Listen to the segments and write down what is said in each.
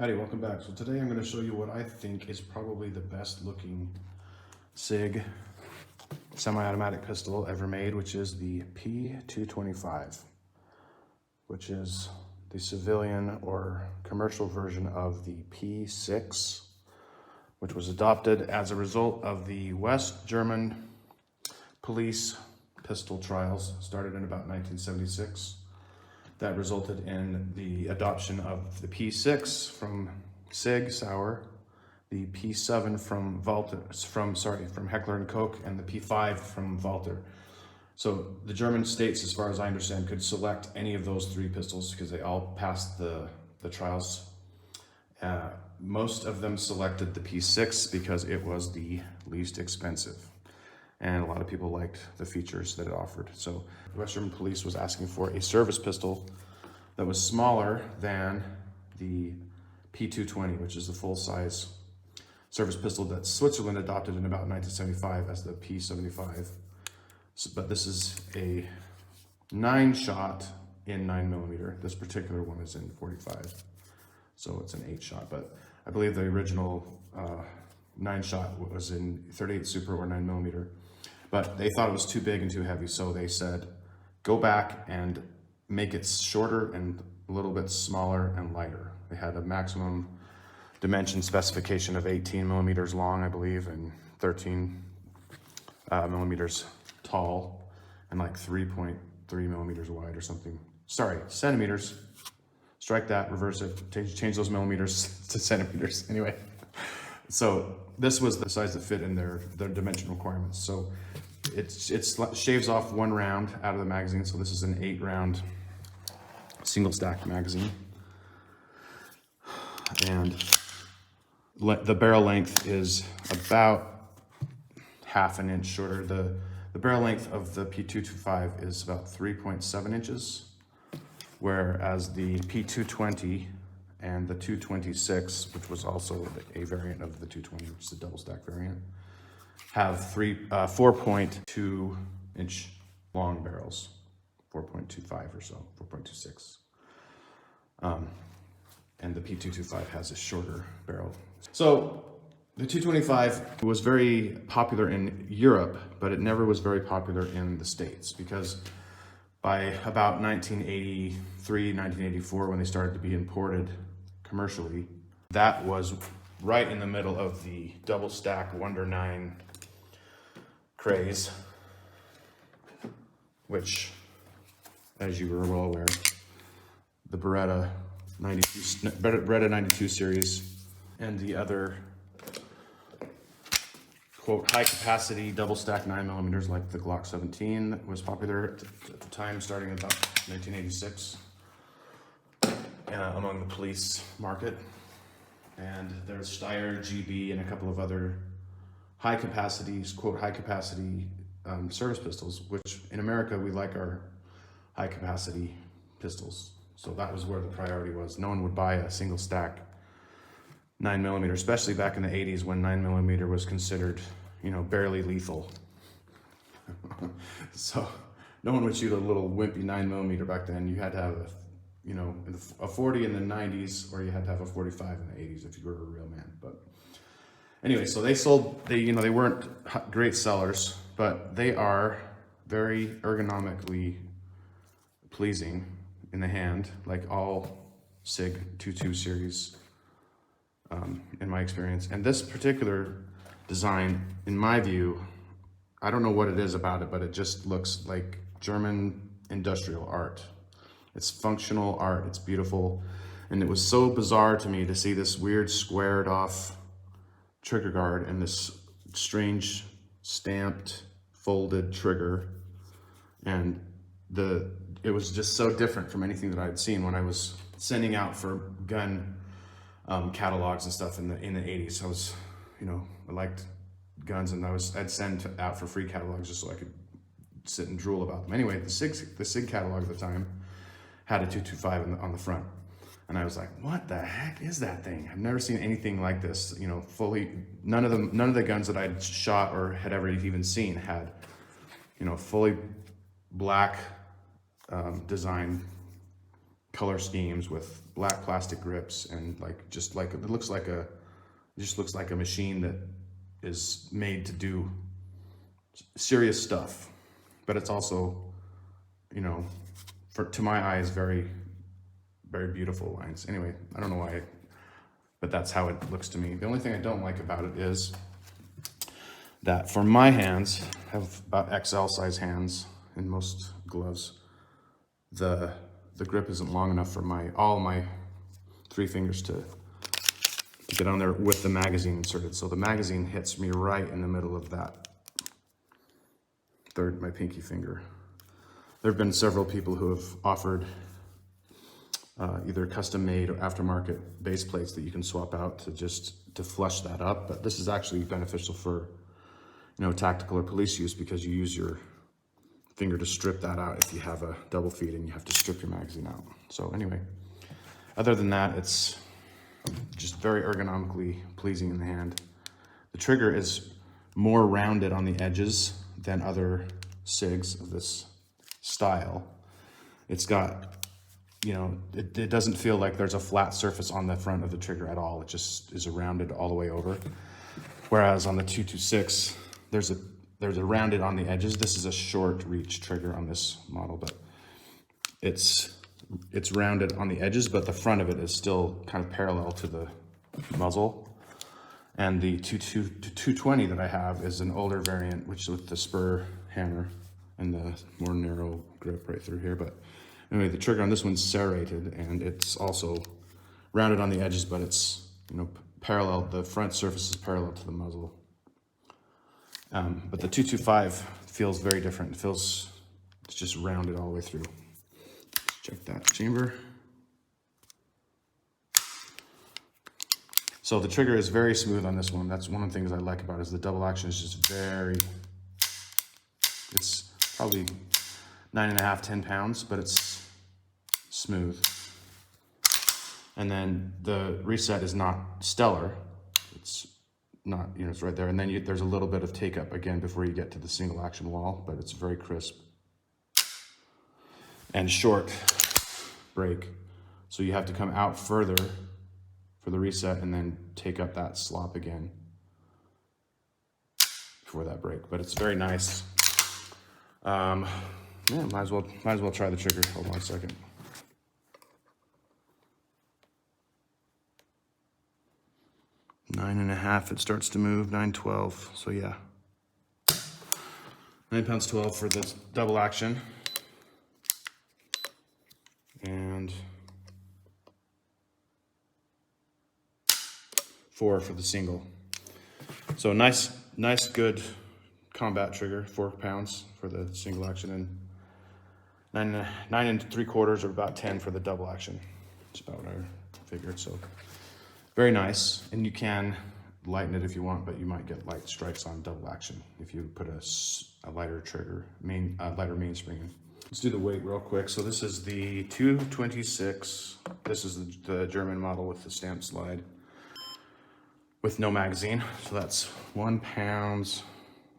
Howdy, welcome back. So today I'm going to show you what I think is probably the best looking SIG semi-automatic pistol ever made, which is the P225, which is the civilian or commercial version of the P6, which was adopted as a result of the West German police pistol trials started in about 1976. That resulted in the adoption of the P6 from SIG Sauer, the P7 from from Heckler and Koch, and the P5 from Walter. So the German states, as far as I understand, could select any of those three pistols because they all passed the trials. Most of them selected the P6 because it was the least expensive. And a lot of people liked the features that it offered. So the West German police was asking for a service pistol that was smaller than the P220, which is the full-size service pistol that Switzerland adopted in about 1975 as the P75. But this is a 9-shot in 9mm. This particular one is in 45, so it's an 8-shot. But I believe the original 9-shot was in 38 Super or 9mm. But they thought it was too big and too heavy, so they said, go back and make it shorter and a little bit smaller and lighter. They had a maximum dimension specification of 18mm long, I believe, and 13 millimeters tall, and like 3.3mm wide or something. Sorry, centimeters. Strike that, reverse it, change those millimeters to centimeters. Anyway, so this was the size that fit in their dimension requirements. So it shaves off 1 round out of the magazine. So this is an 8-round single stack magazine. And the barrel length is about half an inch shorter. The barrel length of the P225 is about 3.7 inches, whereas the P220 and the 226, which was also a variant of the 220, which is a double stack variant, have 4.2 inch long barrels, 4.25 or so, 4.26. And the P225 has a shorter barrel. So the 225 was very popular in Europe, but it never was very popular in the States because by about 1983, 1984, when they started to be imported commercially, that was right in the middle of the double stack Wonder 9 craze, which, as you were well aware, the Beretta 92 series and the other quote high capacity double stack 9mm like the Glock 17 was popular at the time, starting about 1986 among the police market. And there's Steyr, GB, and a couple of other high capacity service pistols, which in America we like our high capacity pistols. So that was where the priority was. No one would buy a single stack 9mm, especially back in the 80s when 9mm was considered, barely lethal. So no one would shoot a little wimpy 9mm back then. You had to have a 40 in the 90s, or you had to have a 45 in the 80s if you were a real man. But anyway, so they weren't great sellers, but they are very ergonomically pleasing in the hand, like all SIG 2.2 series, in my experience. And this particular design, in my view, I don't know what it is about it, but it just looks like German industrial art. It's functional art, it's beautiful. And it was so bizarre to me to see this weird squared off trigger guard and this strange stamped folded trigger. And it was just so different from anything that I had seen when I was sending out for gun catalogs and stuff in the 80s. I was, I liked guns, and I'd send out for free catalogs just so I could sit and drool about them. Anyway, the SIG catalog at the time had a 225 on the front. And I was like, what the heck is that thing? I've never seen anything like this, fully. None of the guns that I'd shot or had ever even seen had, fully black design color schemes with black plastic grips, and like just like it just looks like a machine that is made to do serious stuff, but it's also, you know, to my eyes, very, very beautiful lines. Anyway, I don't know why, but that's how it looks to me. The only thing I don't like about it is that for my hands, I have about XL size hands in most gloves. The grip isn't long enough for all my 3 fingers to get on there with the magazine inserted. So the magazine hits me right in the middle of that my pinky finger. There have been several people who have offered either custom made or aftermarket base plates that you can swap out to flush that up. But this is actually beneficial for, you know, tactical or police use, because you use your finger to strip that out if you have a double feed and you have to strip your magazine out. So anyway, other than that, it's just very ergonomically pleasing in the hand. The trigger is more rounded on the edges than other SIGs of this style. It's got, you know, it doesn't feel like there's a flat surface on the front of the trigger at all. It just is rounded all the way over. Whereas on the 226, there's a rounded on the edges. This is a short reach trigger on this model, but it's rounded on the edges, but the front of it is still kind of parallel to the muzzle. And the 220 that I have is an older variant, which is with the spur hammer and the more narrow grip right through here. But anyway, the trigger on this one's serrated, and it's also rounded on the edges, but it's, you know, parallel. The front surface is parallel to the muzzle. But the 225 feels very different. It's just rounded all the way through. Check that chamber. So the trigger is very smooth on this one. That's one of the things I like about it, is the double action is just it's probably 9.5, 10 pounds, but it's smooth. And then the reset is not stellar. It's not, you know, it's right there. And then there's a little bit of take up again before you get to the single action wall, but it's very crisp and short break. So you have to come out further for the reset and then take up that slop again before that break. But it's very nice. Yeah, might as well try the trigger. Hold on a second. 9.5, it starts to move, 9.12, so yeah. 9 pounds 12 for the double action. And 4 for the single. So nice, good combat trigger, 4 pounds for the single action, and 9 3/4 or about 10 for the double action. That's about what I figured. So very nice, and you can lighten it if you want, but you might get light strikes on double action if you put a lighter trigger, lighter mainspring in. Let's do the weight real quick. So this is the 226. This is the German model with the stamp slide with no magazine. So that's 1 pound,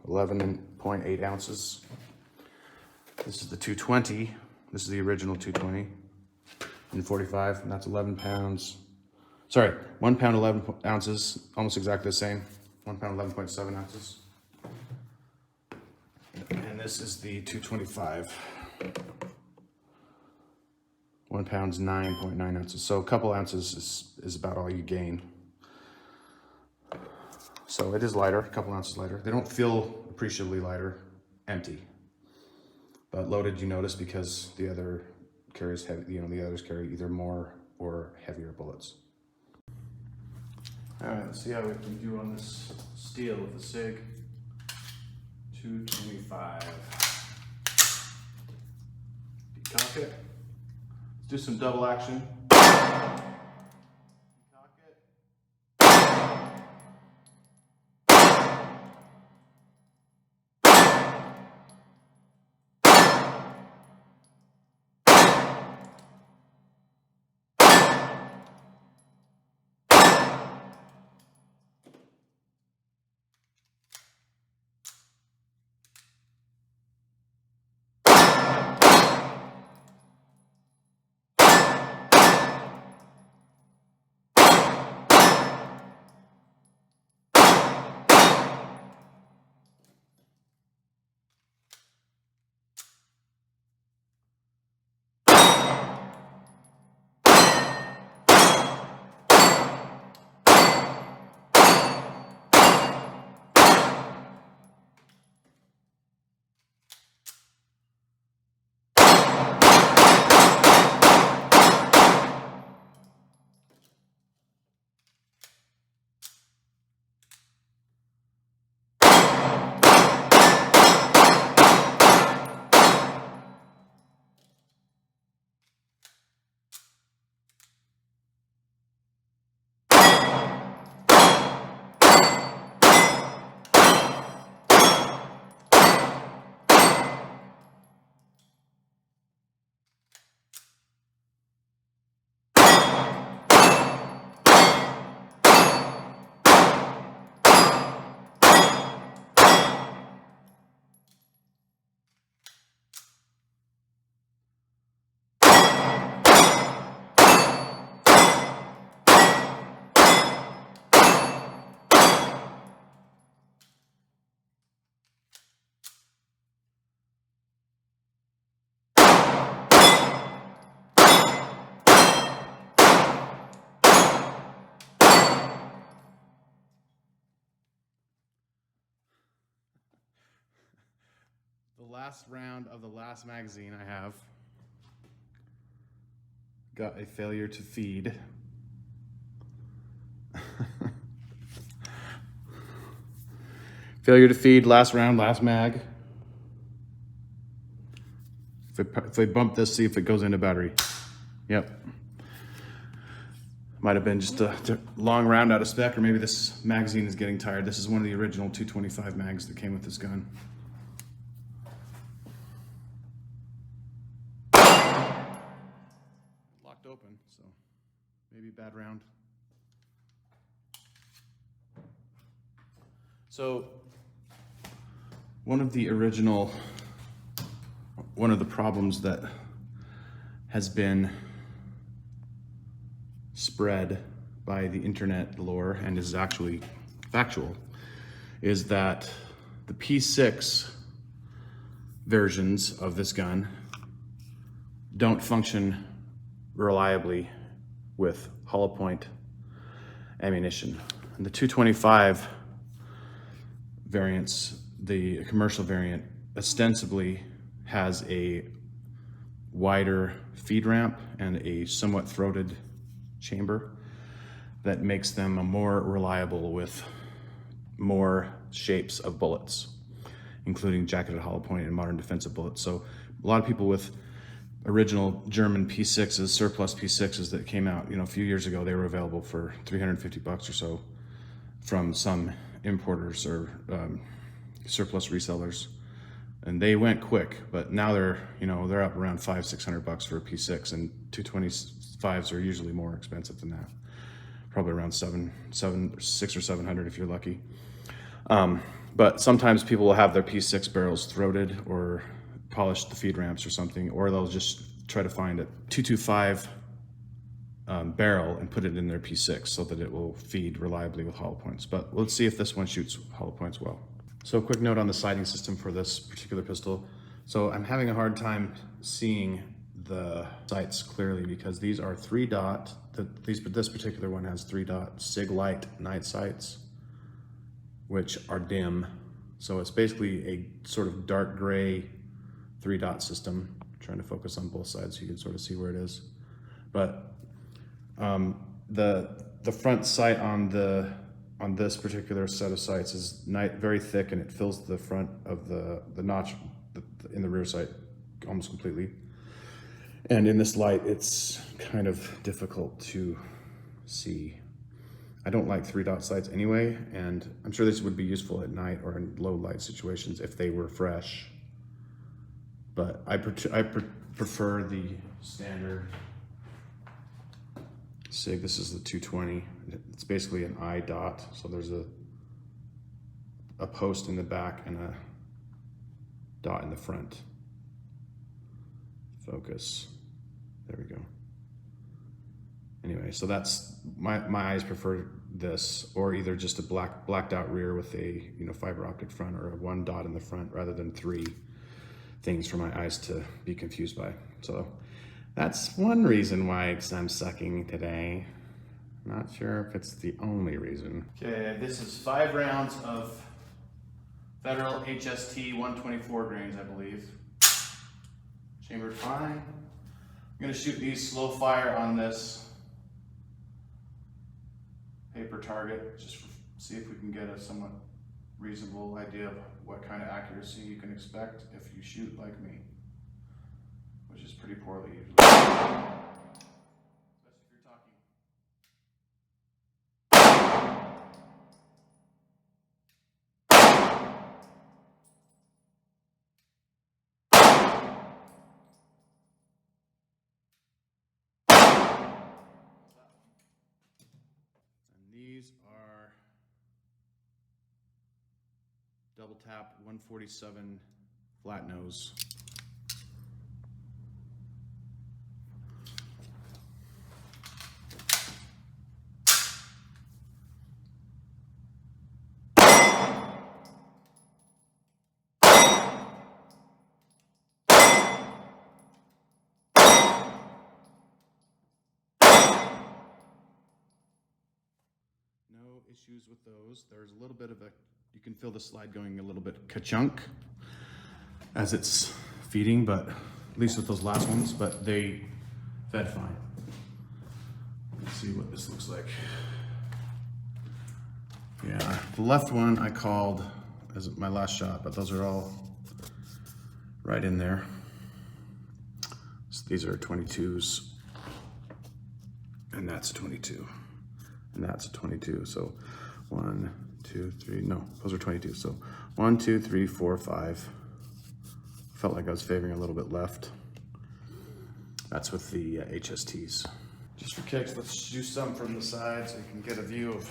11.8 ounces. This is the 220. This is the original 220 in 45, and that's 11 pounds. Sorry, 1 pound, 11 ounces, almost exactly the same. 1 pound, 11.7 ounces. And this is the 225. 1 pound, 9.9 ounces. So a couple ounces is about all you gain. So it is lighter, a couple ounces lighter. They don't feel appreciably lighter, empty. But loaded, you notice, because the other carries heavy, the others carry either more or heavier bullets. All right, let's see how we can do on this steel with the SIG 225. Decock it. Let's do some double action. Decock it. last round of the last magazine I have got a failure to feed. Failure to feed, last round, last mag. If I bump this, see if it goes into battery. Yep. Might have been just a long round out of spec, or maybe this magazine is getting tired. This is one of the original 225 mags that came with this gun. Locked open, so maybe bad round. So one of the problems that has been spread by the internet lore and is actually factual is that the P6 versions of this gun don't function reliably with hollow point ammunition. And the 225 variants, the commercial variant, ostensibly has a wider feed ramp and a somewhat throated chamber that makes them more reliable with more shapes of bullets, including jacketed hollow point and modern defensive bullets. So a lot of people with original German P6s, surplus P6s that came out, a few years ago, they were available for $350 or so from some importers or surplus resellers. And they went quick, but now they're up around $500-600 for a P6, and 225s are usually more expensive than that. Probably around $600 or $700 if you're lucky. But sometimes people will have their P6 barrels throated or polish the feed ramps or something, or they'll just try to find a 225 barrel and put it in their P6 so that it will feed reliably with hollow points. But let's see if this one shoots hollow points well. So a quick note on the sighting system for this particular pistol. So I'm having a hard time seeing the sights clearly because these are 3-dot, this particular one has 3-dot Siglite night sights, which are dim. So it's basically a sort of dark gray 3-dot system. I'm trying to focus on both sides so you can sort of see where it is. But the front sight on this particular set of sights is very thick, and it fills the front of the notch in the rear sight almost completely. And in this light, it's kind of difficult to see. I don't like 3-dot sights anyway, and I'm sure this would be useful at night or in low light situations if they were fresh. But I prefer the standard SIG. This is the 220. It's basically an eye dot. So there's a post in the back and a dot in the front. Focus. There we go. Anyway, so that's my eyes prefer this, or either just a blacked out rear with a fiber optic front, or a 1 dot in the front rather than 3 things for my eyes to be confused by. So that's one reason why I'm sucking today. Not sure if it's the only reason. Okay, this is 5 rounds of Federal HST 124 grains, I believe. Chambered fine. I'm gonna shoot these slow fire on this paper target, just to see if we can get a somewhat reasonable idea of what kind of accuracy you can expect if you shoot like me, which is pretty poorly usually. Especially if you're talking. And these are double tap 147 flat nose. No issues with those. There's a little bit of you can feel the slide going a little bit ka-chunk. as it's feeding, but at least with those last ones, but they fed fine. Let's see what this looks like. Yeah, the left one I called as my last shot, but those are all right in there. So these are 22s, and that's a 22, and that's a 22. So 1, 2, 3, no, those are 22. So 1, 2, 3, 4, 5. Felt like I was favoring a little bit left. That's with the HSTs. Just for kicks, let's do some from the side so you can get a view of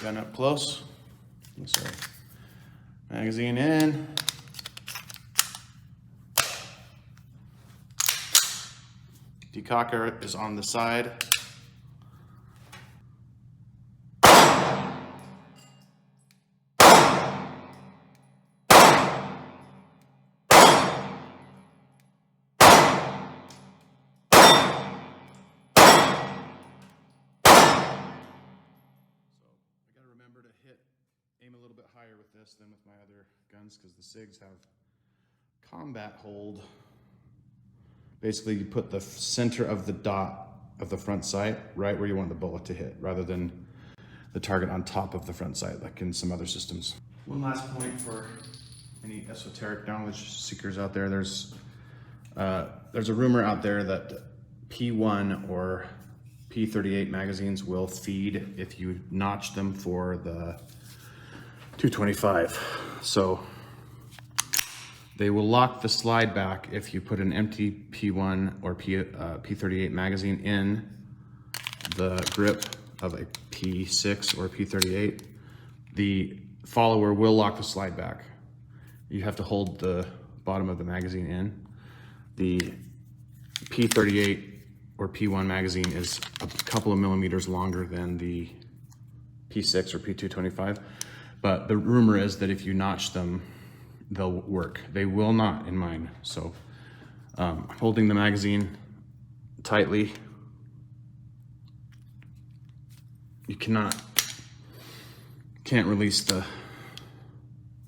gun up close. So magazine in. Decocker is on the side. Aim a little bit higher with this than with my other guns because the SIGs have combat hold. Basically, you put the center of the dot of the front sight right where you want the bullet to hit, rather than the target on top of the front sight like in some other systems. One last point for any esoteric knowledge seekers out there. There's a rumor out there that P1 or P38 magazines will feed if you notch them for the 225. So they will lock the slide back if you put an empty P1 or P38 magazine in the grip of a P6 or P38. The follower will lock the slide back. You have to hold the bottom of the magazine in. The P38 or P1 magazine is a couple of millimeters longer than the P6 or P225. But the rumor is that if you notch them, they'll work. They will not in mine. So holding the magazine tightly, you can't release the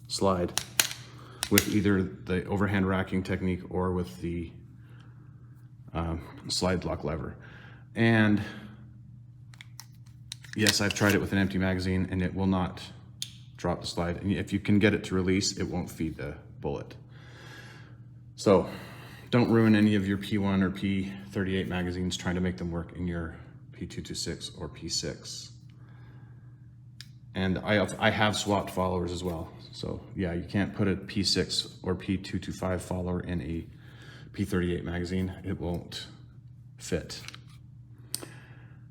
slide with either the overhand racking technique or with the slide lock lever. And yes, I've tried it with an empty magazine and it will not drop the slide. And if you can get it to release, it won't feed the bullet. So don't ruin any of your P1 or P38 magazines trying to make them work in your P226 or P6. And I have swapped followers as well. So yeah, you can't put a P6 or P225 follower in a P38 magazine. It won't fit.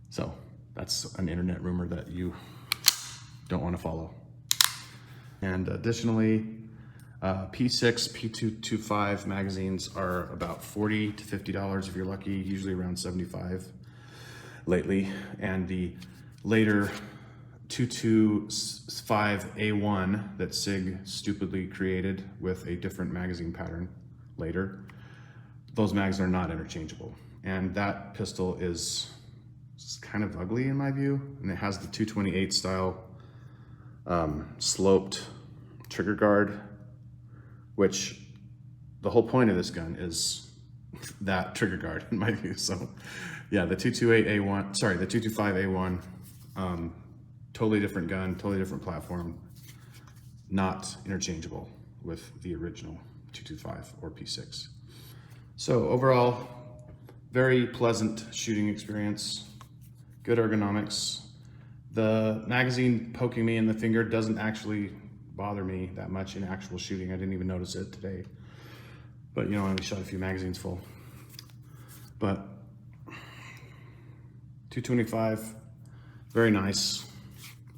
So that's an internet rumor that you don't want to follow. And additionally, P6, P225 magazines are about $40 to $50 if you're lucky, usually around $75 lately. And the later 225A1 that SIG stupidly created with a different magazine pattern later, those mags are not interchangeable. And that pistol is kind of ugly in my view. And it has the 228 style sloped trigger guard, which the whole point of this gun is that trigger guard in my view. So yeah, the 225A1, totally different gun, totally different platform, not interchangeable with the original 225 or P6. So overall, very pleasant shooting experience, good ergonomics. The magazine poking me in the finger doesn't actually bother me that much in actual shooting. I didn't even notice it today. But you know, I only shot a few magazines full. But 225, very nice,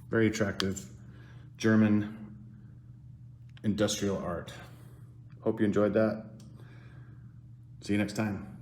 very attractive, German industrial art. Hope you enjoyed that. See you next time.